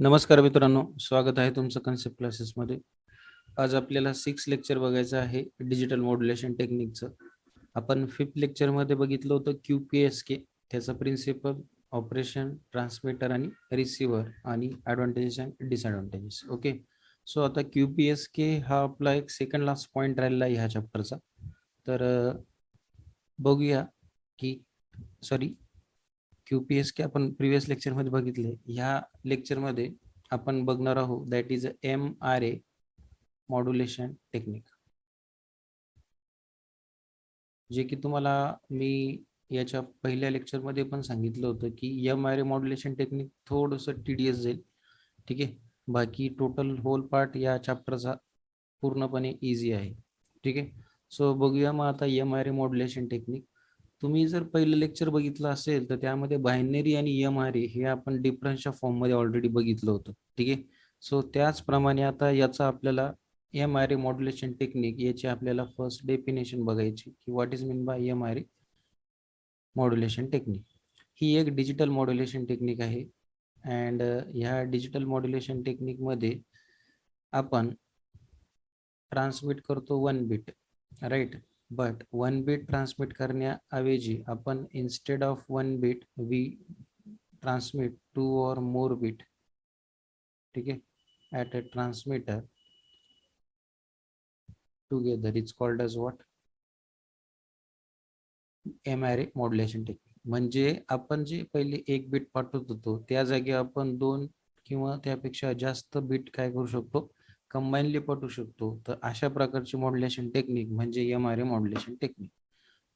नमस्कार मित्रांनो, स्वागत आहे तुमचं कन्सेप्ट क्लासेसमध्ये. आज आपल्याला 6 लेक्चर बघायचं आहे डिजिटल मॉड्युलेशन टेक्निकचं. आपण 5th लेक्चरमध्ये बघितलं होतं QPSK, त्याचा प्रिन्सिपल, ऑपरेशन, ट्रान्समीटर आणि रिसिव्हर आणि advantages and disadvantages. Okay, so आता QPSK हा आपला एक सेकंड लास्ट पॉईंट राहिलेला आहे ह्या चॅप्टरचा. तर बघूया की QPSK आपण प्रिव्हियस लेक्चरमध्ये बघितले. ह्या लेक्चरमध्ये आपण बघणार आहोत that is MRA modulation technique, जे की तुम्हाला मी याच्या पहिल्या लेक्चरमध्ये पण सांगितलं होतं की MRA मॉड्युलेशन टेक्निक थोडंसं टीडीएस जाईल. ठीक आहे, बाकी टोटल होल पार्ट या चॅप्टरचा पूर्णपणे इझी आहे. ठीक आहे, सो बघूया मग आता MRA मॉड्युलेशन टेक्निक. तुम्ही जर पहिलं लेक्चर बघितलं असेल तर त्यामध्ये बायनरी आणि MRA हे आपण डिफरन्सच्या फॉर्ममध्ये ऑलरेडी बघितलं होतं. ठीक आहे, सो त्याचप्रमाणे आता याचा आपल्याला MRA मॉड्युलेशन टेक्निक याची आपल्याला फर्स्ट डेफिनेशन बघायची की what is mean by MRA modulation technique. ही एक डिजिटल मॉड्युलेशन टेक्निक आहे अँड ह्या डिजिटल मॉड्युलेशन टेक्निकमध्ये आपण ट्रान्समिट करतो 1 bit, right. But 1 bit transmit करण्याऐवजी आपण instead of 1 bit we transmit 2 or more bit. ठीक आहे, at a transmitter together. It's called as what? MRA modulation technique. म्हणजे आपण जे पहिले 1 बिट पाठवत होतो त्या जागी आपण 2 किंवा त्यापेक्षा जास्त बिट काय करू शकतो, कंबाईनली पाठवू शकतो. तर अशा प्रकारची मॉड्युलेशन टेक्निक म्हणजे MRA मॉड्युलेशन टेक्निक.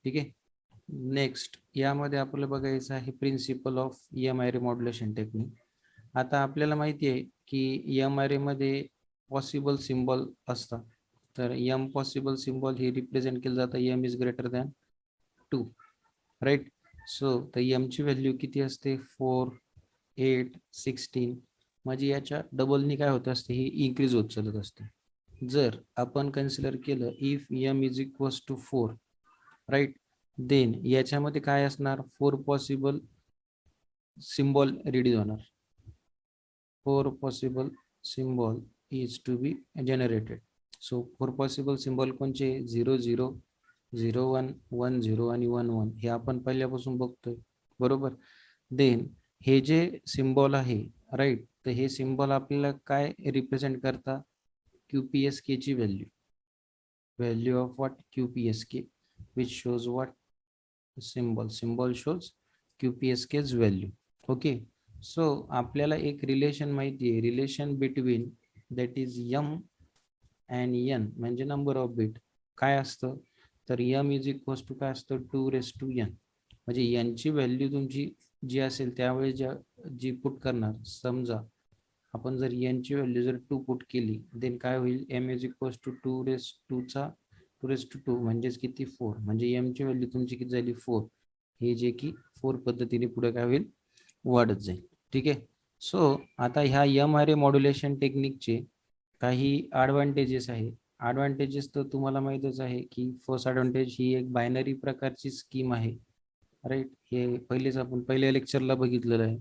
ठीक आहे, नेक्स्ट यामध्ये आपल्याला बघायचं आहे principle of MRA modulation technique. आता आपल्याला माहिती आहे की MRA मध्ये पॉसिबल सिम्बॉल असतात. तर M पॉसिबल सिम्बॉल हे रिप्रेझेंट केलं जातं M is greater than 2, right. So तर M ची व्हॅल्यू किती असते? 4, 8, 16. म्हणजे याच्या डबलनी काय होत असते, ही इन्क्रीज होत चालत असते. जर आपण कन्सिडर केलं if M is equals to 4, right, then याच्यामध्ये काय असणार? 4 पॉसिबल सिम्बॉल रिलीज होणार. 4 possible symbol is to be generated. So 4 possible symbol कोणचे? 0 0 0 1 1 0 आणि 1 1 हे आपण पहिल्यापासून बघतोय, बरोबर. देन हे जे सिम्बॉल आहे, राईट, तर हे सिम्बॉल आपल्याला काय रिप्रेझेंट करता? QPSK ची value of what? QPSK, which shows what? symbol shows QPSK's value. Okay, so आपल्याला एक रिलेशन माहिती आहे, relation between that is M and N म्हणजे नंबर ऑफ बिट. काय असतं? तर M इज इक्वल्स टू काय असतं? 2n. म्हणजे यांची व्हॅल्यू तुमची जी असेल त्यावेळेस जी पुट करणार, समजा आपण जर यांची व्हॅल्यू जर 2 पुट केली, देन काय होईल? M इज इक्वल्स टू 2 म्हणजेच किती? 4. म्हणजे M ची व्हॅल्यू तुमची किती झाली? 4. हे जे की 4 पद्धतीने पुढे काय होईल? वाढत जाईल. ठीक आहे, सो आता ह्या MRA मॉड्युलेशन टेक्निकचे काही ॲडव्हान्टेजेस आहे. ॲडव्हान्टेजेस तर तुम्हाला माहीतच आहे की फर्स्ट ॲडव्हान्टेज ही एक बायनरी प्रकारची स्कीम आहे, राईट. हे पहिलेच आपण पहिल्या लेक्चरला बघितलेलं आहे.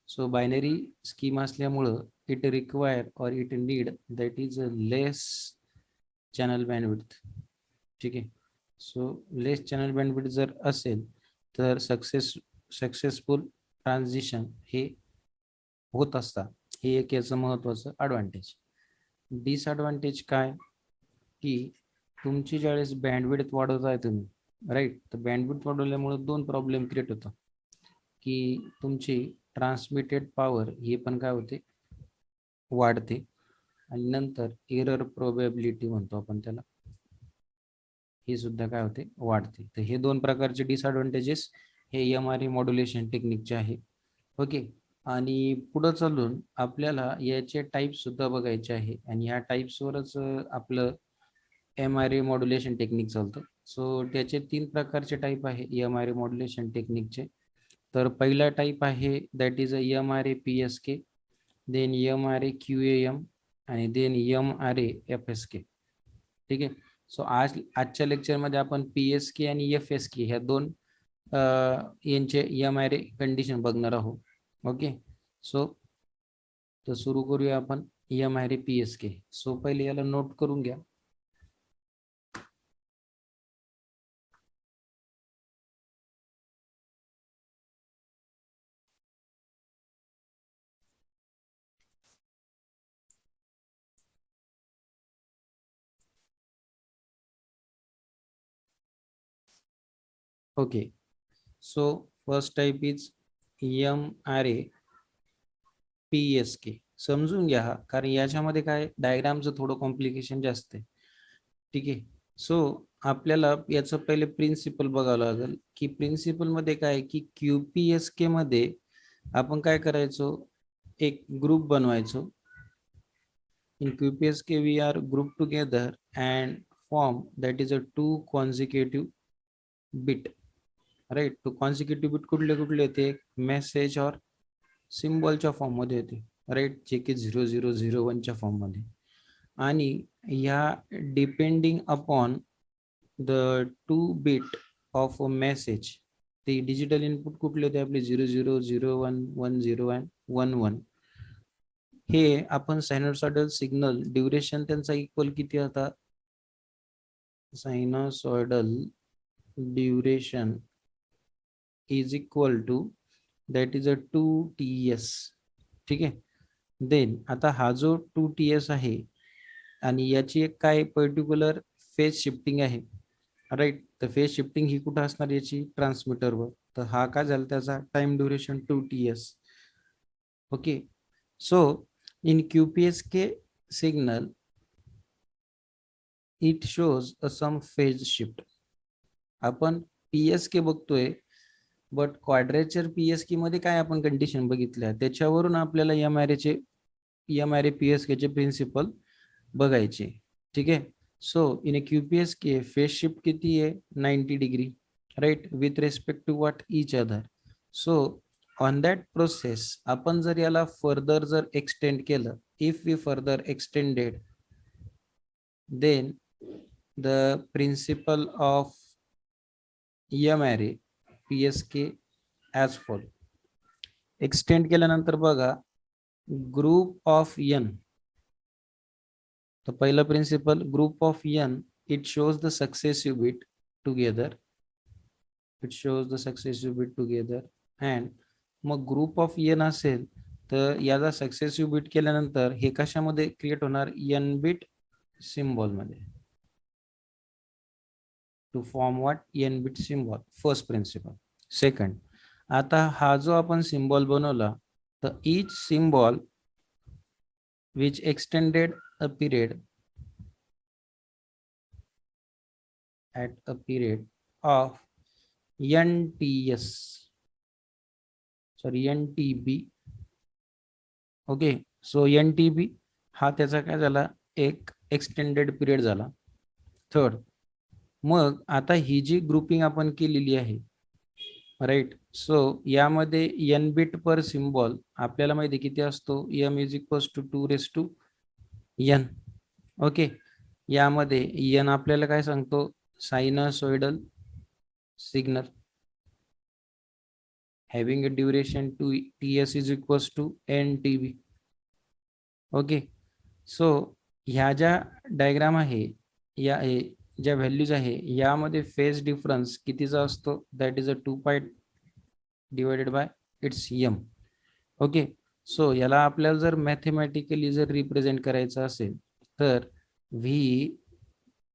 सो बायनरी स्कीम असल्यामुळं इट रिक्वायर और it need that is a less channel bandwidth. ठीक आहे, सो लेस चॅनल बँडविड्थ जर असेल तर सक्सेसफुल ट्रान्झिशन हे होत असतात. हे एक याचं महत्त्वाचं ॲडव्हान्टेज. डिसॲडव्हान्टेज काय? की तुमची ज्यावेळेस बँडविड्थ वाढवताय तुम्ही, राईट, तर बँडविड्थ वाढवल्यामुळे 2 प्रॉब्लेम क्रिएट होतात की तुमची ट्रान्समिटेड पॉवर हे पण काय होते? वाढते. आणि नंतर एरर प्रोबॅबिलिटी म्हणतो आपण त्याला, हे सुद्धा काय होते? वाढते. तर हे 2 प्रकारचे डिसॲडव्हान्टेजेस हे MRA मॉड्युलेशन टेक्निकचे आहे. ओके, आणि पुढं चालून आपल्याला याचे टाईप सुद्धा बघायचे आहे आणि ह्या टाईप्सवरच आपलं MRA मॉड्युलेशन टेक्निक चालतं. सो त्याचे 3 प्रकारचे टाईप आहे MRA मॉड्युलेशन टेक्निकचे. तर पहिला टाईप आहे that is MRA PSK, then MRA QAM आणि देन MRA FSK. ठीक आहे, सो आजच्या लेक्चरमध्ये आपण PSK आणि FSK ह्या 2 यांचे MRA कंडिशन बघणार आहोत. ओके, सो तर सुरू करूया आपण एम ॲरे पी एस के. सो पहिले याला नोट करून घ्या. Okay, so first type is MRA PSK. समजून घ्या हा, कारण याच्यामध्ये काय डायग्रामचं थोडं कॉम्प्लिकेशन जास्त आहे. ठीक आहे. सो आपल्याला याचं पहिले प्रिन्सिपल बघावं लागेल की प्रिन्सिपल मध्ये काय की QPSK मध्ये आपण काय करायचो, एक ग्रुप बनवायचो. In QPSK we are grouped together and form that is a two consecutive bit. Right. तो कॉन्सिक्युटिव्ह बिट कुठले कुठले येते, मेसेज और सिम्बॉलच्या फॉर्म मध्ये येते. राईट, जे की 0001च्या फॉर्म मध्ये. आणि या depending upon the two bit of a message, ते डिजिटल इनपुट कुठले होते आपले 00, 01, 10 अँड 11. हे आपण सायनोसॉइडल सिग्नल ड्युरेशन त्यांचा इक्वल किती होता, sinusoidal duration is equal to that is a 2TS. ठीक आहे. देन आता हा जो 2TS आहे आणि याची एक काय पर्टिक्युलर फेज शिफ्टिंग आहे. राईट, तर फेज शिफ्टिंग ही कुठं असणार याची, ट्रान्समीटरवर. तर हा काय झाला त्याचा time duration 2TS. Okay. So in QPSK signal it shows a some phase shift. आपण PSK बघतोय, बट क्वाड्रेचर PSK मध्ये काय आपण कंडिशन बघितल्या त्याच्यावरून आपल्याला एम ॲरे PSK चे प्रिन्सिपल बघायचे. ठीक आहे. So in a QPSK phase shift किती आहे, 90 degree. Right, with respect to what each other. So on that process आपण जर याला फर्दर जर एक्सटेंड केलं, if we further extended, then the principle of M array PSK as follow. Extend केल्यानंतर बघा, group of N. तर पहिला principle, group of N it shows the successive bit together. It shows the successive bit together. And मग group of N असेल तर याचा successive bit केल्यानंतर हे कशामध्ये क्रिएट होणार, एन बिट सिम्बॉल मध्ये, to form what, N bit symbol. First principle. Second, आता हा जो आपण सिम्बॉल बनवला, तर each symbol which extended a period at a period of NTS, sorry NTB. Okay. So NTB हा त्याचा काय झाला, एक एक्सटेंडेड पिरियड झाला. थर्ड, मग आता ही जी ग्रुपिंग आपण केलेली आहे, राईट, सो यामध्ये एन बिट पर सिम्बॉल आपल्याला माहिती किती असतो, M is equals to 2 n. Okay. यामध्ये एन आपल्याला काय सांगतो, sinusoidal signal having a duration 2TS is equals to NTB. Okay. So ह्या ज्या डायग्राम आहे, या ज्या व्हॅल्यूज आहे, यामध्ये फेज डिफरन्स कितीचा असतो, that is a 2π divided by its M. Okay. So याला आपल्याला जर मॅथमॅटिकली जर रिप्रेझेंट करायचं असेल तर V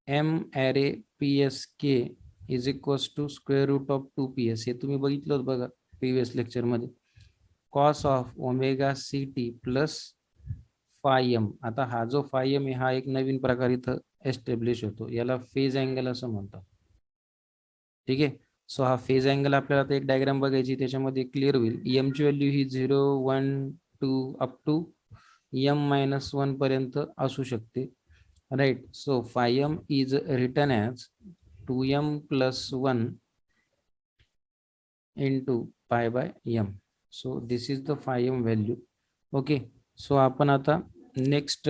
M array PSK is equals to square root of 2PS. हे तुम्ही बघितलं होतं बघा प्रिव्हियस लेक्चरमध्ये, cos of omega CT plus phi M. आता हा जो फाय एम आहे हा एक नवीन प्रकार इथं एस्टॅब्लिश होतो, याला फेज अँगल असं म्हणतात. ठीक आहे. सो हा फेज अँगल आपल्याला आता एक डायग्राम बघायची, त्याच्यामध्ये क्लिअर होईल. एमची व्हॅल्यू ही 0, 1, 2 अप टू M-1 पर्यंत असू शकते. Right. So phi M is written as 2M plus 1 into pi by M. So this is the phi M value. Okay. So आपण आता नेक्स्ट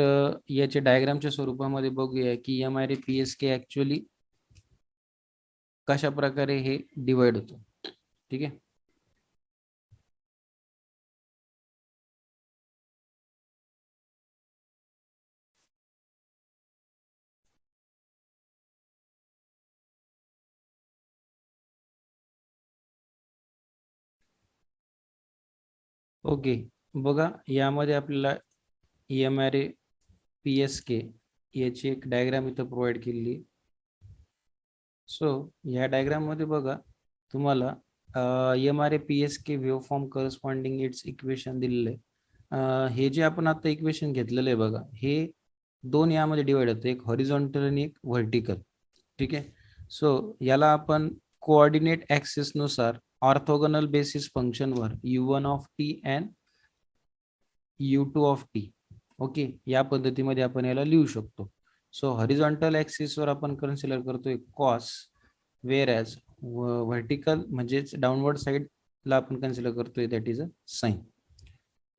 याच्या डायग्रामच्या स्वरूपामध्ये बघूया की एम ॲरे PSK ऍक्च्युअली कशा प्रकारे हे डिवाइड होतो. ठीक आहे. ओके, बघा यामध्ये आपल्याला EMRA PSK याची एक डायग्राम इथं प्रोव्हाइड केलेली. सो या डायग्राम मध्ये बघा तुम्हाला EMRA PSK wave form corresponding it's equation दिलेलं आहे. हे जे आपण आता इक्वेशन घेतलेलं आहे बघा, हे दोन यामध्ये डिवाइड होतं, एक हॉरिझॉन्टल आणि एक व्हर्टिकल. ठीक आहे. सो याला आपण कोऑर्डिनेट ऍक्सिस नुसार ऑर्थोगोनल बेसिस फंक्शनवर U1 of T and U2 of T, okay, या पद्धतीमध्ये आपण याला लिहू शकतो. सो हॉरिझॉन्टल ऍक्सिस वर आपण कन्सिडर करतोय कॉस, वेअर ॲज व्हर्टिकल म्हणजेच डाउनवर्ड साइडला आपण कन्सिडर करतोय दॅट इज अ साइन.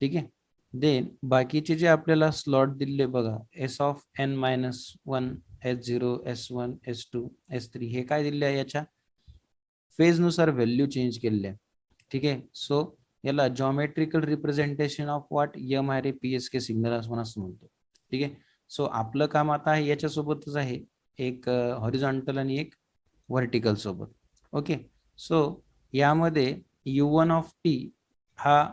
ठीक आहे. देन बाकीचे जे आपल्याला स्लॉट दिले बघा, S(n-1), S0, S1, S2, S3 हे काय दिले आहे, याच्या फेज नुसार व्हॅल्यू चेंज केलेल्या आहे. ठीक आहे. सो याला geometrical representation of what EMRA PSK signal आपण असं म्हणतो. ठीक आहे. सो आपलं काम आता आहे याच्यासोबतच आहे, एक हॉरिझॉन्टल आणि एक व्हर्टिकल सोबत. ओके. सो यामध्ये U1 ऑफ टी हा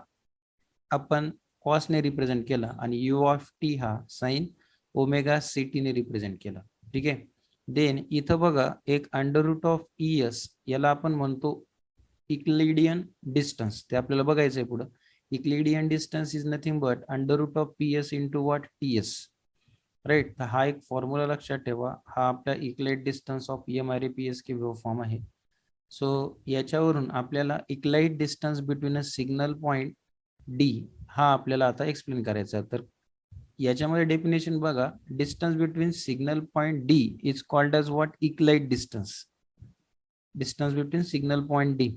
आपण कॉसने रिप्रेझेंट केला आणि U ऑफ टी हा साइन ओमेगा CT ने रिप्रेझेंट केला. ठीक आहे. देन इथं बघा एक अंडर रूट ऑफ ES, याला आपण म्हणतो इक्लिडियन डिस्टन्स. ते आपल्याला बघायचं आहे पुढं. Euclidean distance is nothing but under root of PS into what TS. Right. तर हा एक फॉर्म्युला लक्षात ठेवा, हा आपला Euclid distance of EMRA PSK wave form आहे. सो याच्यावरून आपल्याला Euclid distance between a signal point D हा आपल्याला आता एक्सप्लेन करायचा. तर याच्यामध्ये डेफिनेशन बघा, distance between signal point D is called as what Euclid distance. Distance between signal point D,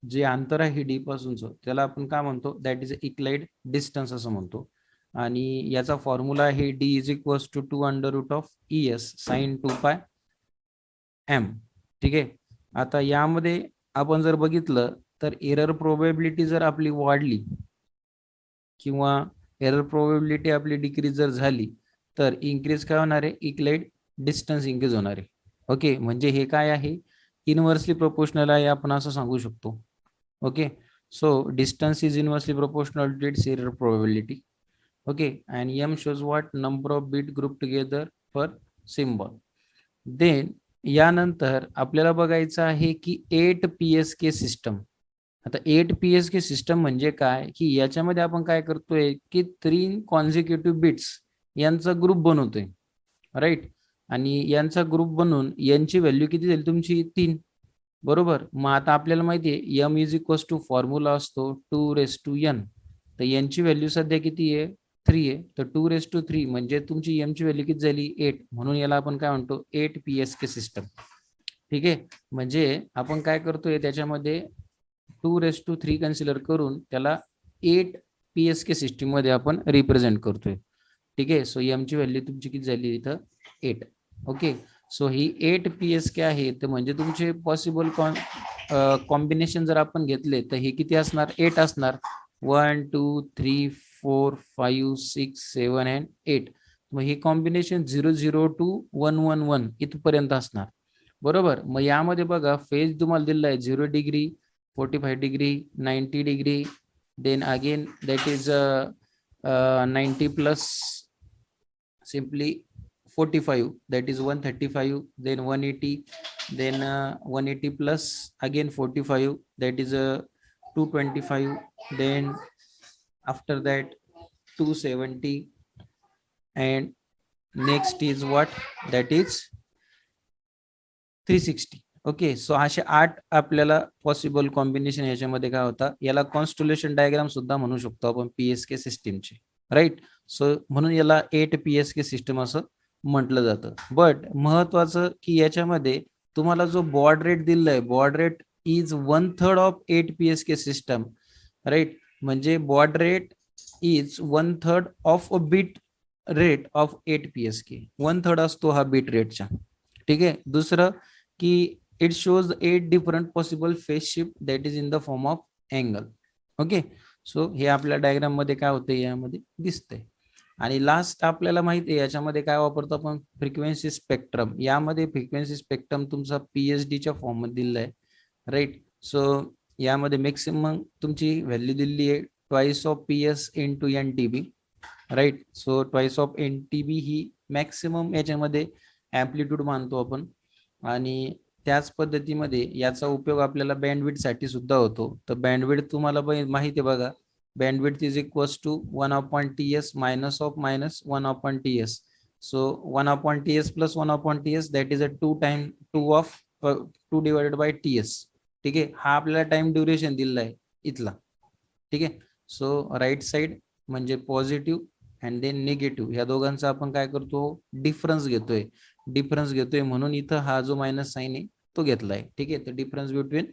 जे अंतर आहे D पासूनचं, त्याला आपण काय म्हणतो, दॅट इज इक्लाइड डिस्टन्स असं म्हणतो. आणि याचा फॉर्म्युला आहे D is equals to 2 under root of ES sine 2πm. ठीक आहे. आता यामध्ये आपण जर बघितलं तर एरर प्रोबॅबिलिटी जर आपली वाढली किंवा एरर प्रोबॅबिलिटी आपली डिक्रीज जर झाली तर इन्क्रीज काय होणार आहे, इक्लाइड डिस्टन्स इन्क्रीज होणार आहे. ओके, म्हणजे हे काय आहे, इनव्हर्सली प्रोपोर्शनल आहे आपण असं सांगू शकतो. Okay. So distance is inversely proportional to its error probability. Okay. And M shows what number of bit group together per symbol. Then यानंतर आपल्याला बघायचं आहे की 8 PSK सिस्टम. आता 8 PSK सिस्टम म्हणजे काय, की याच्यामध्ये आपण काय करतोय की 3 कॉन्झिक्युटिव्ह बिट्स यांचा ग्रुप बनवतोय. राईट. आणि यांचा ग्रुप बनवून यांची व्हॅल्यू किती झाली तुमची, 3. बरोबर. मग आता आपल्याला माहिती आहे M is equals to formula असतो 2n. तर यांची व्हॅल्यू सध्या किती आहे, 3 आहे. तर 2 म्हणजे तुमची M ची व्हॅल्यू किती झाली, 8. म्हणून याला आपण काय म्हणतो, 8 PSK सिस्टम. ठीक आहे. म्हणजे आपण काय करतोय त्याच्यामध्ये 2 कन्सिडर करून त्याला 8 PSK सिस्टीम मध्ये आपण रिप्रेझेंट करतोय. ठीक आहे. सो M ची व्हॅल्यू तुमची किती झाली इथं, 8. ओके. सो ही 8 PSK आहे. तर म्हणजे तुमचे पॉसिबल कॉम्बिनेशन जर आपण घेतले तर हे किती असणार, 8 असणार. 1 2 3 4 5 6 7 अँड 8. मग हे कॉम्बिनेशन 0 0 to 1 1 1 इथपर्यंत असणार. बरोबर. मग यामध्ये बघा फेज तुम्हाला दिलेला आहे 0 degree, 45 degree, 90 degree, then again that is 90 plus simply 45, that is 135, then 180, then 180 plus again 45, that is 225, then after that 270, and next is what, that is 360. Okay. So असे 8 आपल्याला पॉसिबल कॉम्बिनेशन याच्यामध्ये काय होता, याला constellation diagram सुद्धा म्हणू शकतो आपण PSK सिस्टीमचे. राईट. सो म्हणून याला 8 PSK सिस्टम असं म्हटलं जातं. बट महत्वाचं की याच्यामध्ये तुम्हाला जो बॉड रेट दिलेला आहे, baud rate is 1/3 of 8 PSK system. Right. म्हणजे baud rate is 1/3 of a bit rate of 8 PSK. 1/3 असतो हा बीट रेटचा. ठीक आहे. दुसरं की it shows 8 different possible phase shift that is in the form of angle. Okay. So हे आपल्या diagram मध्ये काय होते, यामध्ये दिसतंय. आणि लास्ट आपल्याला माहिती आहे याच्यामध्ये काय वापरतो आपण, फ्रिक्वेन्सी स्पेक्ट्रम. यामध्ये फ्रिक्वेन्सी स्पेक्ट्रम तुमचा PSD च्या फॉर्म मध्ये दिलेला आहे. राईट. सो यामध्ये मॅक्सिमम तुमची व्हॅल्यू दिलेली आहे twice of PS into NTB, right. So twice of NTB ही मॅक्सिमम याच्यामध्ये ॲम्प्लिट्यूड मानतो आपण. आणि त्याच पद्धतीमध्ये याचा उपयोग आपल्याला बँडविड्थ साठी सुद्धा होतो. तर बँडविड्थ तुम्हाला माहिती आहे बघा, bandwidth is equals to 1/TS minus of minus 1/TS. सो 1/TS plus 1/TS that is a 2 divided by TS. ठीक आहे, हा आपल्याला टाइम ड्युरेशन दिलेला आहे इथला. ठीक आहे. सो राईट साइड म्हणजे पॉझिटिव्ह अँड देन निगेटिव्ह, ह्या दोघांचा आपण काय करतो, डिफरन्स घेतोय म्हणून इथं हा जो मायनस साइन आहे तो घेतलाय. ठीक आहे, तर difference between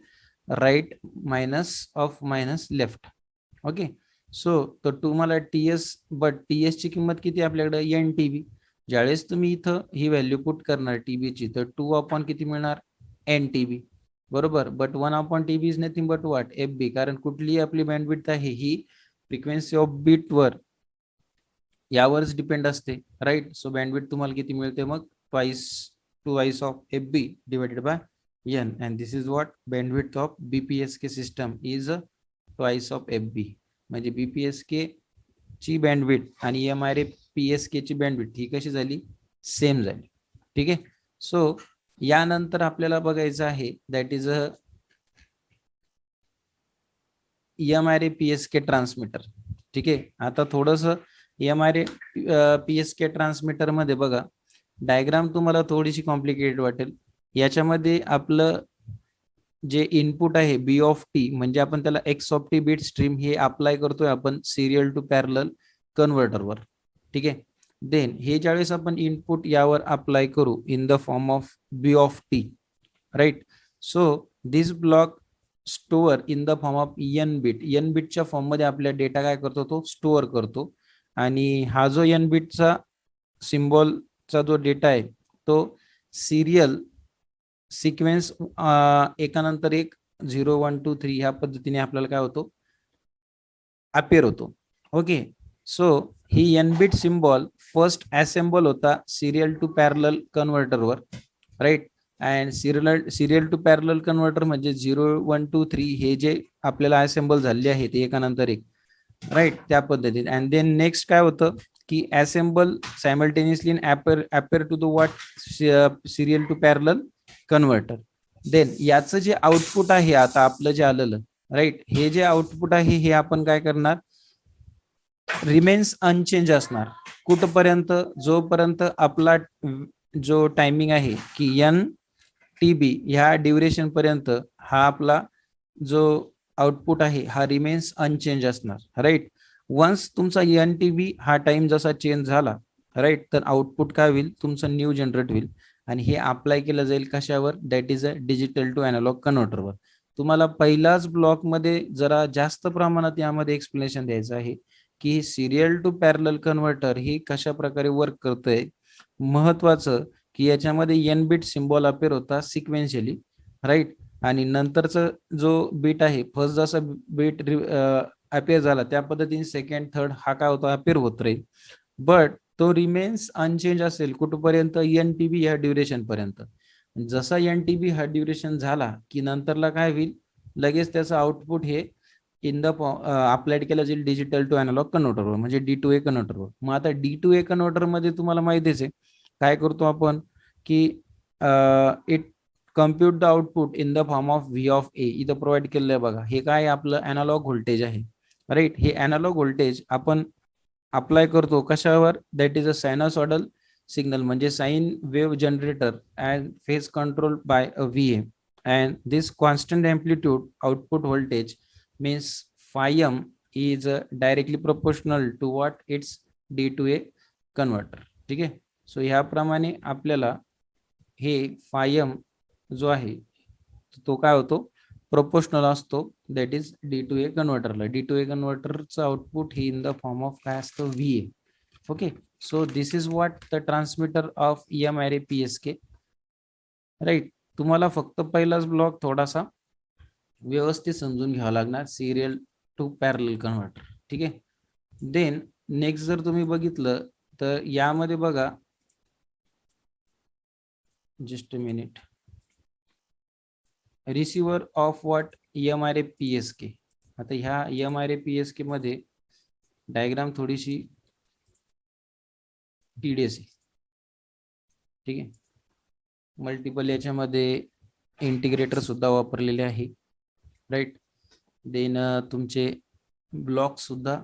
right minus of minus left. Okay. So तर तुम्हाला TS ची किंमत किती आपल्याकडे, NTB. ज्यावेळेस तुम्ही इथं ही व्हॅल्यू पुट करणार TB ची, तर 2 किती मिळणार, NTB. बरोबर. But 1/TB is nothing but what, FB. कारण कुठलीही आपली बँडविड्थ आहे ही फ्रिक्वेन्सी ऑफ बीट वर यावरच डिपेंड असते, राईट. सो बँडविड्थ तुम्हाला किती मिळते मग, twice of FB divided by N, and this is what bandwidth of BPSK system is twice of FB. म्हणजे BPSK ची बँडविड्थ आणि MRA PSK ची बँडविड्थ ही कशी झाली, सेम झाली. ठीक आहे. सो यानंतर आपल्याला बघायचं आहे that is a MRA PSK transmitter. ठीक आहे. आता थोडस MRA PSK ट्रान्समीटर मध्ये बघा, डायग्राम तुम्हाला थोडीशी कॉम्प्लिकेटेड वाटेल. याच्यामध्ये आपलं जे इनपुट आहे B(T), म्हणजे आपण त्याला X(T) बीट स्ट्रीम हे अप्लाय करतोय आपण सिरियल टू पॅरलल कन्व्हर्टरवर. ठीक आहे. देन हे ज्यावेळेस आपण इनपुट यावर अप्लाय करू in the form of B(T), right. So this block store in the form of N बिटच्या फॉर्म मध्ये आपला डेटा काय करतो, तो स्टोअर करतो. आणि हा जो N बिटचा सिम्बॉलचा जो डेटा आहे तो सिरियल सिक्वेन्स एकानंतर एक 0 1 2 3 ह्या पद्धतीने आपल्याला काय होतो, अपेअर होतो. ओके. सो ही N bit symbol first assemble होता सिरियल टू पॅरलल कन्व्हर्टरवर, right. And serial to parallel converter म्हणजे 0 1 2 3 हे जे आपल्याला असेंबल झाले आहेत एकानंतर एक, राईट, त्या पद्धतीत. अँड देन नेक्स्ट काय होतं की assemble simultaneously appear to the what, serial to parallel converter. Then याचं जे आउटपुट आहे आता आपलं जे आलेलं, राईट, हे जे आउटपुट आहे हे आपण काय करणार, रिमेन्स अनचेंज असणार. कुठपर्यंत, जोपर्यंत आपला जो टायमिंग आहे की NTB ह्या ड्युरेशन पर्यंत हा आपला जो आउटपुट आहे हा रिमेन्स अनचेंज असणार, राईट. वन्स तुमचा NTB हा टाइम जसा चेंज झाला, राईट, तर आउटपुट काय होईल, तुमचं न्यू जनरेट होईल. आणि हे अप्लाय केलं जाईल कशावर, that is a digital to analog कन्व्हर्टरवर. तुम्हाला पहिलाच ब्लॉक मध्ये जरा जास्त प्रमाणात यामध्ये एक्सप्लेनेशन द्यायचं आहे की सिरियल टू पॅरलल कन्व्हर्टर ही कशा प्रकारे वर्क करतंय. महत्वाचं की याच्यामध्ये N बिट सिम्बॉल अपेअर होता सिक्वेन्शियली, राईट. आणि नंतरचा जो बीट आहे, फर्स्ट जसा बीट अपेअर झाला त्या पद्धतीने सेकंड थर्ड हा काय होता, अपेअर होत राहील. बट तो रिमेन्स अनचेंज असेल कुठपर्यंत, NTB ह्या ड्युरेशन पर्यंत. जसा NTB हा ड्युरेशन झाला की नंतरला काय होईल, लगेच त्याचं आउटपुट हे इन द अप्लाइड केलं जाईल डिजिटल टू अॅनालॉग कन्व्हर्टरवर, म्हणजे D2A कन्व्हर्टरवर. मग आता D2A कन्व्हर्टर मध्ये तुम्हाला माहितीच आहे काय करतो आपण की it compute the output in the form of V(A). इथं प्रोव्हाइड केलेलं आहे बघा, हे काय आपलं अॅनालॉग व्होल्टेज आहे, राईट. हे अॅनालॉग व्होल्टेज आपण अप्लाय करतो कशावर, that is a sinusoidal signal, म्हणजे sine wave generator and phase control by a VA. And this constant amplitude output voltage means phi m is directly proportional to what its D2A converter. ठीक आहे. So ह्याप्रमाणे आपल्याला हे phi m जो आहे तो काय होतो, प्रोपोर्शनल असतो, दॅट इज D2A कन्व्हर्टरला. D2A कन्व्हर्टरचं आउटपुट हे इन द फॉर्म ऑफ काय असतं, VA. Okay. So this is what the transmitter of MRA PSK, right. तुम्हाला फक्त पहिलाच ब्लॉक थोडासा व्यवस्थित समजून घ्यावं लागणार, सिरियल टू पॅरलल कन्व्हर्टर. ठीक आहे. देन नेक्स्ट जर तुम्ही बघितलं तर यामध्ये बघा, just a minute, receiver of what, MRA PSK, आता ह्या MRAPSK मध्ये डायग्राम थोडीशी TDS आहे. ठीक आहे. मल्टिपल याच्यामध्ये इंटिग्रेटर सुद्धा वापरलेले आहे, राईट. देन तुमचे ब्लॉक सुद्धा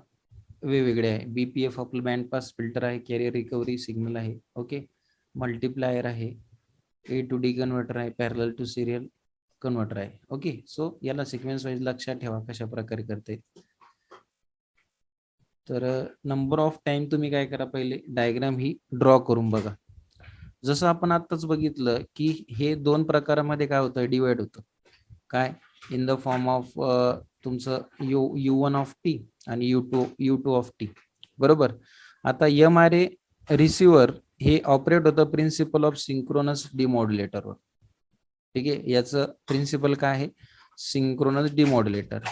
वेगवेगळे आहे. BPF आपलं बँड पास फिल्टर आहे, कॅरियर रिकव्हरी सिग्नल आहे, ओके. मल्टिप्लायर आहे, A to D कन्व्हर्टर आहे, पॅरलल टू सिरियल कन्व्हर्टर आहे, ओके. सो याला सिक्वेन्स वाईज लक्षात ठेवा कशा प्रकारे करते. तर नंबर ऑफ टाइम तुम्ही काय करा, पहिले डायग्राम ही ड्रॉ करून बघा. जसं आपण आत्ताच बघितलं की हे दोन प्रकारामध्ये काय होतं, डिवाइड होतं. काय, इन द फॉर्म ऑफ तुमचं U1 ऑफ टी आणि U2 ऑफ टी, बरोबर. आता MRA रिसिव्हर हे ऑपरेट होतं प्रिन्सिपल ऑफ सिंक्रोनस डिमॉड्युलेटरवर. ठीक आहे. याचं प्रिन्सिपल काय आहे, सिंक्रोनस डिमॉड्युलेटर.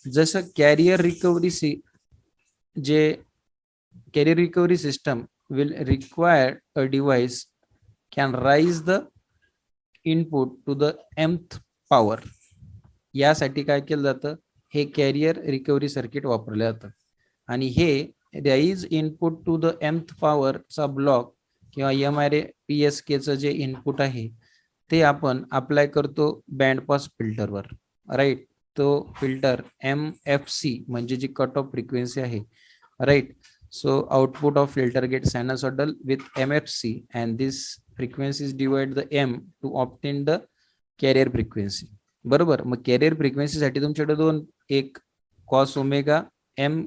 जसं कॅरियर रिकव्हरी जे carrier recovery system will require a device can raise the input to the mth power. यासाठी काय केलं जातं, हे कॅरियर रिकव्हरी सर्किट वापरलं जातं. आणि हे rise input to the mth power चा ब्लॉक किंवा MRAPSK चं जे इनपुट आहे ते आपण अप्लाय करतो बँड पास फिल्टरवर, राईट. तो फिल्टर MFC म्हणजे जी कट ऑफ फ्रिक्वेन्सी आहे, right. So output of filter gets sinusoidal with MFC and this frequencies divide the M to obtain the carrier frequency. बरोबर. मग कॅरियर फ्रिक्वेन्सी साठी तुमच्याकडे दोन, एक cos omega M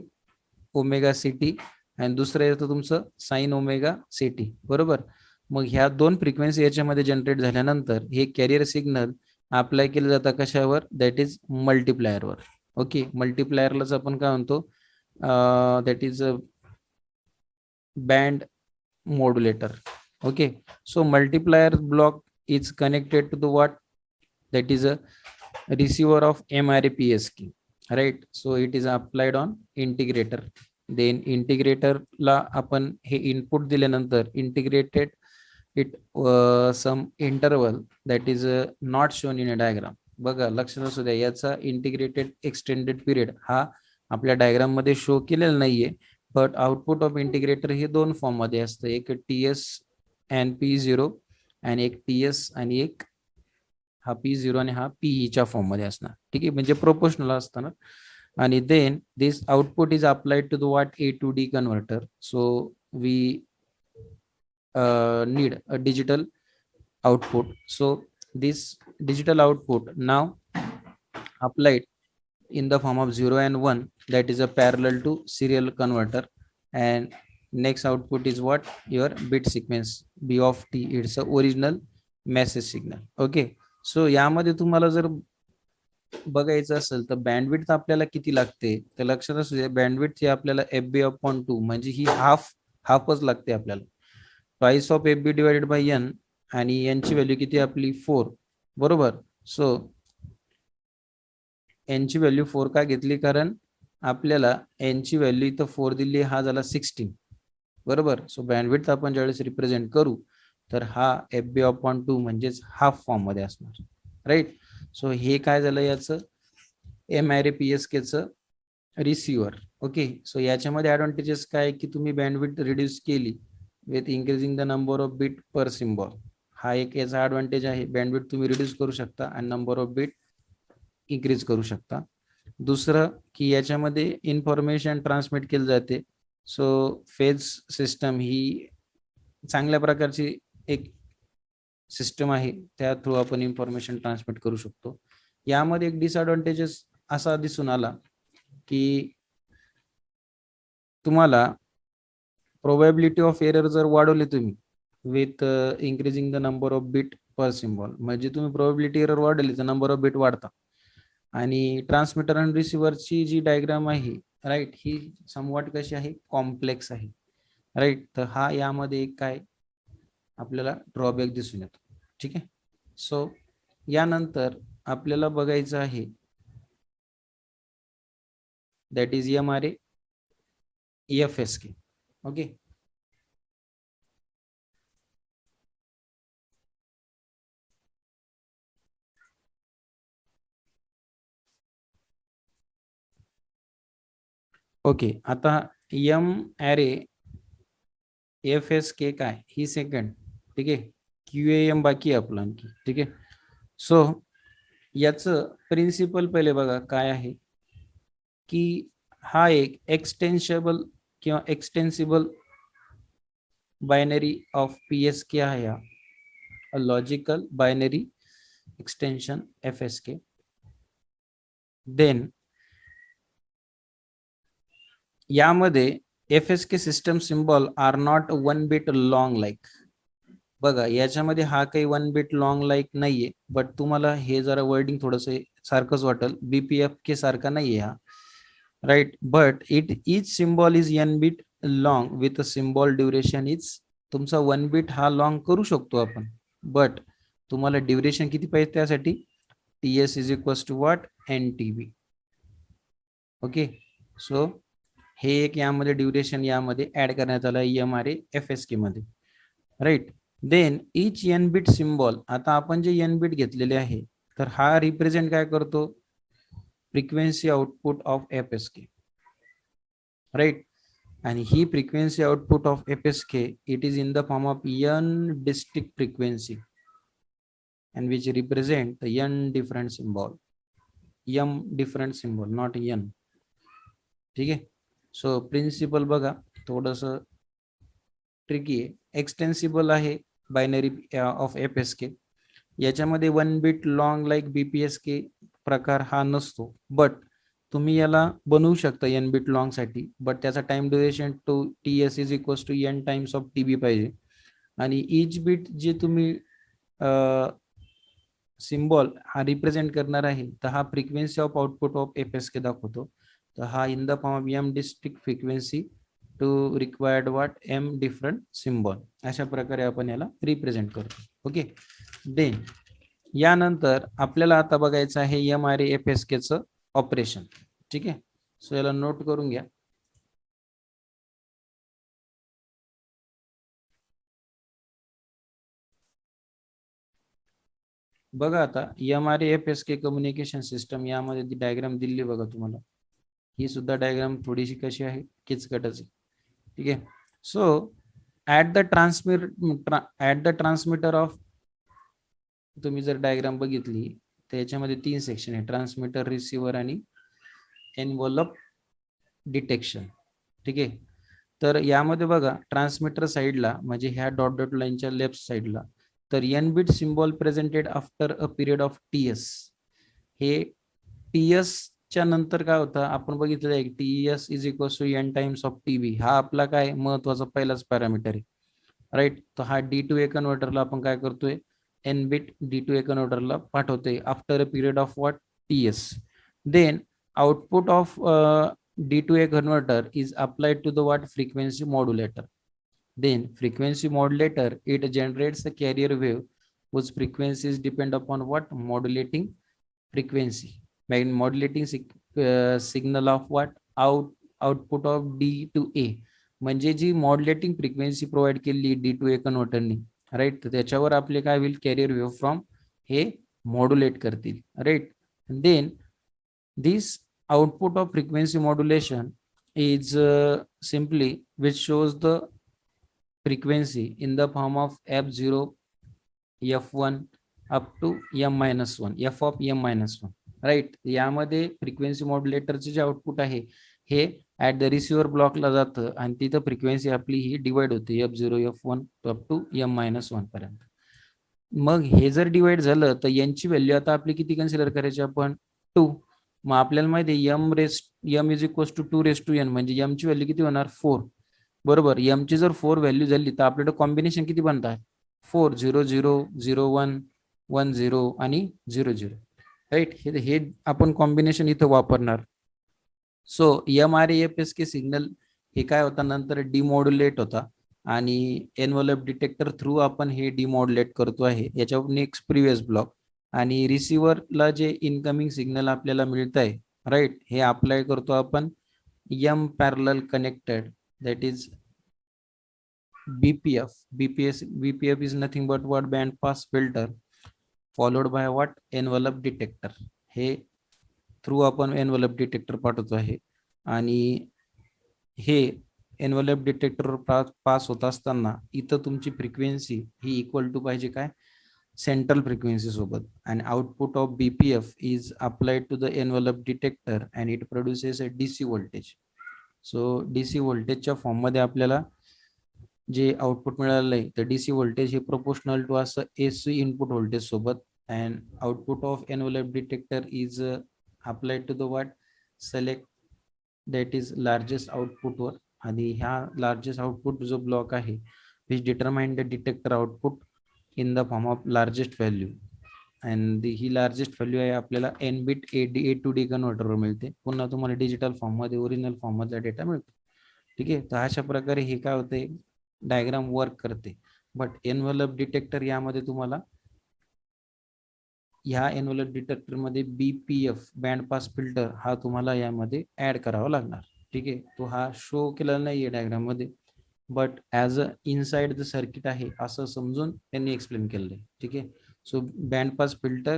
omega CT आणि दुसरं येतं तुमचं साइन ओमेगा CT, बरोबर. मग ह्या दोन फ्रिक्वेन्सी याच्यामध्ये जनरेट झाल्यानंतर हे कॅरियर सिग्नल अप्लाय केलं जातं कशावर, दॅट इज मल्टिप्लायरवर, ओके. मल्टिप्लायरलाच आपण काय म्हणतो, that is band modulator, okay. So multiplier block is connected to the what, that is a receiver of MRAPSK, right. So it is applied on integrator. Then integrator ला आपण हे input दिल्यानंतर integrated it some interval that is not shown in a diagram. बघा लक्षात असू द्या, याचा integrated extended period हा आपल्या डायग्राम मध्ये शो केलेला नाहीये. बट आउटपुट ऑफ इंटिग्रेटर हे दोन फॉर्म मध्ये असतं, एक TS and P0 आणि एक TS आणि एक हा P0 आणि हा PE च्या फॉर्म मध्ये असणार. ठीक आहे, म्हणजे प्रोपोर्शनल असताना. आणि then this output is applied to the what A to D converter. So we need a digital output. So this digital output now applied in the form of 0 and 1, that is a parallel to serial converter. And next output is what, your bit sequence B of T. It's a original message signal, okay. So यामध्ये तुम्हाला जर बघायचं असेल तर bandwidth आपल्याला किती लागते, तर लक्षात असू द्या बँडविड्थ ही आपल्याला FB/2 म्हणजे ही हाफच लागते आपल्याला. Price of FB divided by N आणि यांची व्हॅल्यू किती आपली 4, बरोबर. सो N ची व्हॅल्यू 4 का घेतली, कारण आपल्याला N ची व्हॅल्यू इथं 4 दिली, हा झाला 16, बरोबर. सो बँडविड्थ आपण ज्यावेळेस रिप्रेझेंट करू तर हा FB/2 म्हणजेच हाफ फॉर्म मध्ये असणार, राईट. सो हे काय झालं याचं MRAPSK चं रिसिव्हर, ओके. सो याच्यामध्ये ऍडव्हान्टेजेस काय की तुम्ही बँडविड्थ रिड्यूस केली with increasing the number of bit per symbol. हा एक याचा ऍडव्हान्टेज आहे, बँडविड्थ तुम्ही रिड्यूस करू शकता आणि नंबर ऑफ बीट इन्क्रीज करू शकता. दुसरं की याच्यामध्ये इन्फॉर्मेशन ट्रान्समिट केली जाते. सो फेज सिस्टम ही चांगल्या प्रकारची एक सिस्टम आहे, त्या थ्रू आपण इन्फॉर्मेशन ट्रान्समिट करू शकतो. यामध्ये एक डिसएडव्हान्टेजेस असा दिसून आला की तुम्हाला प्रोबॅबिलिटी ऑफ एरर जर वाढवली तुम्ही with increasing the number of bit per symbol, म्हणजे तुम्ही प्रोबॅबिलिटी एरर वाढवली तर नंबर ऑफ बीट वाढता. आणि ट्रान्समिटर आणि रिसिव्हरची जी डायग्राम आहे, राईट, ही समवॉट कशी आहे, कॉम्प्लेक्स आहे, राईट. तर हा यामध्ये एक काय आपल्याला ड्रॉबॅक दिसून येतो, ठीक आहे. सो यानंतर आपल्याला बघायचं आहे that is MRAFSK, okay. Okay, आता एम ॲरे FSK काय ही सेकंड, ठीक आहे. QAM बाकी आहे आपलं आणखी, ठीक आहे. सो याचं प्रिन्सिपल पहिले बघा काय आहे, की हा एक एक्सटेन्शेबल किंवा एक्सटेन्सिबल बायनरी ऑफ PSK आहे हा, logical binary extension FSK. Then यामध्ये FSK system symbol are not 1 bit long like. बघा याच्यामध्ये हा काही 1 बिट लॉंग लाईक नाहीये, बट तुम्हाला हे जरा वर्डिंग थोडस सारखंच वाटेल, BPFK सारखा नाहीये हा, right. But each symbol is n bit long with a symbol duration is, तुमचा 1 बिट हा लॉंग करू शकतो आपण, बट तुम्हाला ड्युरेशन किती पाहिजे त्यासाठी, TS is equals to what, NTB. Okay, so हे एक यामध्ये ड्युरेशन यामध्ये ऍड करण्यात आलं EMRA FSK मध्ये, राईट. देन इच n बिट सिम्बॉल, आता आपण जे n बिट घेतलेले आहे तर हा रिप्रेझेंट काय करतो, frequency output of FSK, right. आणि ही frequency output of FSK it is in the form of n distinct frequency and which represent the n different symbol, m different symbol, not n, ठीक आहे. So principal बघा थोडस tricky आहे. एक्सटेन्सिबल आहे binary of FSK, याच्यामध्ये 1 bit long like BPSK प्रकार हा नसतो, बट तुम्ही याला बनवू शकता n बिट लॉंग साठी, बट त्याचा time duration to TS is equals to n times of TB पाहिजे. आणि इच बिट जे तुम्ही सिम्बॉल हा रिप्रेझेंट करणार आहे तर हा frequency of output of FSK दाखवतो. तर हा in the form of m distinct frequency to required what m different symbol, अशा प्रकारे आपण याला रिप्रेझेंट करतो. ओके, देन यानंतर आपल्याला आता बघायचं आहे EMRA FSK चं ऑपरेशन, ठीक आहे. सो याला नोट करून घ्या. बघा आता EMRA FSK कम्युनिकेशन सिस्टम, यामध्ये ती डायग्राम दिली बघा तुम्हाला, ही सुद्धा डायग्राम थोडीशी कशी आहे, किचकटच आहे, ठीक आहे. So at the transmitter of, तुम्ही जर डायग्राम बघितली तर याच्यामध्ये 3 सेक्शन आहे, ट्रान्समीटर, रिसिव्हर आणि एनव्हलप डिटेक्शन, ठीक आहे. तर यामध्ये बघा ट्रान्समीटर साईडला म्हणजे ह्या डॉट डॉट लाईनच्या लेफ्ट साईडला, तर n bit symbol presented after a period of TS. हे TS च्या नंतर काय होतं आपण बघितलं आहे, TS is equals to n times of TB, हा आपला काय महत्वाचा पहिलाच पॅरामीटर आहे, राईट. तर हा D2A कन्व्हर्टरला आपण काय करतोय, n बिट D2A कन्व्हर्टरला पाठवतोय after a period of what, TS. Then output of D2A converter is applied to the what, frequency modulator. Then frequency modulator, it generates a carrier wave whose frequencies depend upon what, modulating frequency, by modulating signal of what, output of D2A, म्हणजे जी modulating frequency provide केली D2A कन्व्हर्टरनी, right. तर त्याच्यावर आपले काय होईल, carrier wave from हे modulate करतील, right. Then this output of frequency modulation is simply which shows the frequency in the form of f0, f1 up to m-1, f of m-1, right. यामध्ये frequency मॉड्युलेटरचे जे output आहे हे at the receiver ब्लॉकला जातं आणि तिथं frequency आपली ही divide होते f0, f1 up to m-1 पर्यंत. मग हे जर डिवाइड झालं तर यांची व्हॅल्यू आता आपली किती कन्सिडर करायची आपण, 2. मग आपल्याला माहिती आहे m is equal to 2 n, म्हणजे m ची व्हॅल्यू किती होणार, 4, बरोबर. m ची जर 4 व्हॅल्यू झाली तर आपल्याकडे कॉम्बिनेशन किती बनतात, 4, 0 0 0 1 1 0 आणि 0 0, राईट. हे आपण कॉम्बिनेशन इथं वापरणार. सो EMRA FSK सिग्नल हे काय होता, नंतर डिमॉड्युलेट होता आणि एनव्हलप डिटेक्टर थ्रू आपण हे डिमॉड्युलेट करतो आहे, याच्यावर नेक्स्ट प्रिव्हियस ब्लॉक. आणि रिसिव्हरला जे इनकमिंग सिग्नल आपल्याला मिळत आहे, राईट, हे अप्लाय करतो आपण M parallel connected, that is BPF. BPF is nothing but what, band pass filter followed by what, envelope detector. हे थ्रू आपण एनव्हलप डिटेक्टर पाठवतो आहे. आणि हे एनव्हलप डिटेक्टर पास होत असताना इथं तुमची फ्रिक्वेन्सी ही इक्वल टू पाहिजे काय, सेंट्रल फ्रिक्वेन्सी सोबत. And output of BPF is applied to the envelope detector and it produces a DC voltage. So DC व्होल्टेजच्या फॉर्ममध्ये आपल्याला जे आउटपुट मिळालेलं आहे तर डीसी व्होल्टेज हे प्रोपोर्शनल टू असं एसी इनपुट व्होल्टेज सोबत. And output of envelope detector is applied to the what, select that is largest आउटपुटवर. आणि ह्या लार्जेस्ट आउटपुट जो ब्लॉक आहे which determine the detector output in the form of largest value. And ही largest value आहे आपल्याला N bit A to D कन्व्हर्टरवर मिळते. पुन्हा तुम्हाला डिजिटल फॉर्ममध्ये ओरिजिनल फॉर्ममधला डेटा मिळतो. ठीक आहे, तर अशा प्रकारे हे काय होते, डायग्राम वर्क करते. बट एनव्हलप डिटेक्टर यामध्ये तुम्हाला ह्या एनव्हलप डिटेक्टर मध्ये बीपीएफ बँड पास फिल्टर हा तुम्हाला यामध्ये ऍड करावा लागणार. ठीक आहे, तो हा शो केलेला नाहीये डायग्राम मध्ये, but as a inside the circuit आहे असं समजून त्यांनी एक्सप्लेन केलेलं आहे. ठीक आहे, सो बँड पास फिल्टर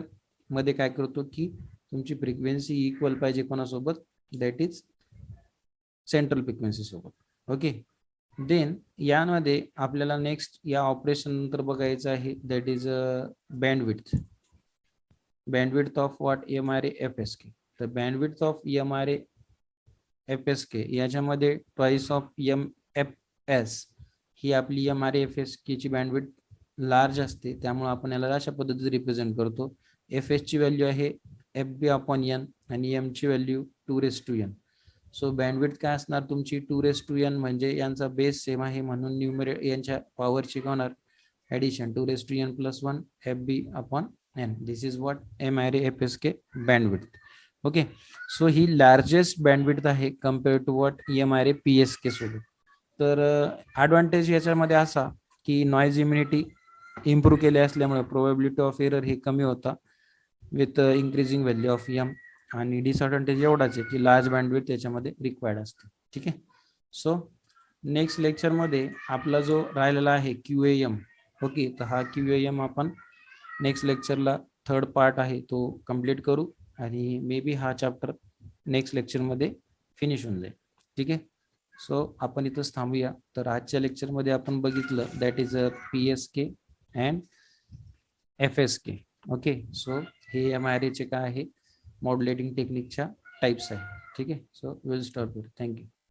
मध्ये काय करतो की तुमची फ्रिक्वेन्सी इक्वल पाहिजे कोणासोबत, दॅट इज सेंट्रल फ्रिक्वेन्सी सोबत. ओके, देन यामध्ये आपल्याला नेक्स्ट या ऑपरेशन नंतर बघायचं आहे that is bandwidth. Bandwidth of what, MRA FSK. तर बँडविड्थ ऑफ एमआरए एफएसके याच्यामध्ये twice of M F S ही आपली एमआरए एफएसके ची बँडविड्थ लार्ज असते, त्यामुळे आपण याला अशा पद्धतीने रिप्रेझेंट करतो. एफ एस ची व्हॅल्यू आहे एफ बी अपॉन एन आणि एम ची व्हॅल्यू 2^n. सो बँडविड्थ काय असणार तुमची 2^n, म्हणजे यांचा बेस सेम आहे म्हणून न्यूमरेटर यांच्या पॉवरची होणार addition 2^n + 1 F B upon N. This is what MRA FSK bandwidth. Okay, so ही लार्जेस्ट बँडविड्थ आहे compare to what MRA PSK सोबत. तर ॲडव्हान्टेज याच्यामध्ये असा की नॉईज इम्युनिटी इम्प्रूव्ह केले असल्यामुळे प्रोबॅबिलिटी ऑफ एरर हे कमी होता with increasing value of M. आणि डिसएडव्हान्टेज एवढाच आहे की लार्ज बँडविड्थ त्याच्यामध्ये रिक्वायर्ड असते. ठीक आहे, सो नेक्स्ट लेक्चरमध्ये आपला जो राहिलेला आहे QAM. ओके, तर हा QAM आपण नेक्स्ट लेक्चरला थर्ड पार्ट आहे तो कम्प्लीट करू आणि मे बी हा चॅप्टर नेक्स्ट लेक्चरमध्ये फिनिश होऊन जाईल. ठीक आहे, सो आपण इथंच थांबूया. तर आजच्या लेक्चरमध्ये आपण बघितलं that is a PSK and FSK. Okay, so हे एमआरए चे काय आहे मॉड्युलेटिंग टेक्निकच्या टाइप्स आहे. ठीक आहे, so will stop here. Thank you.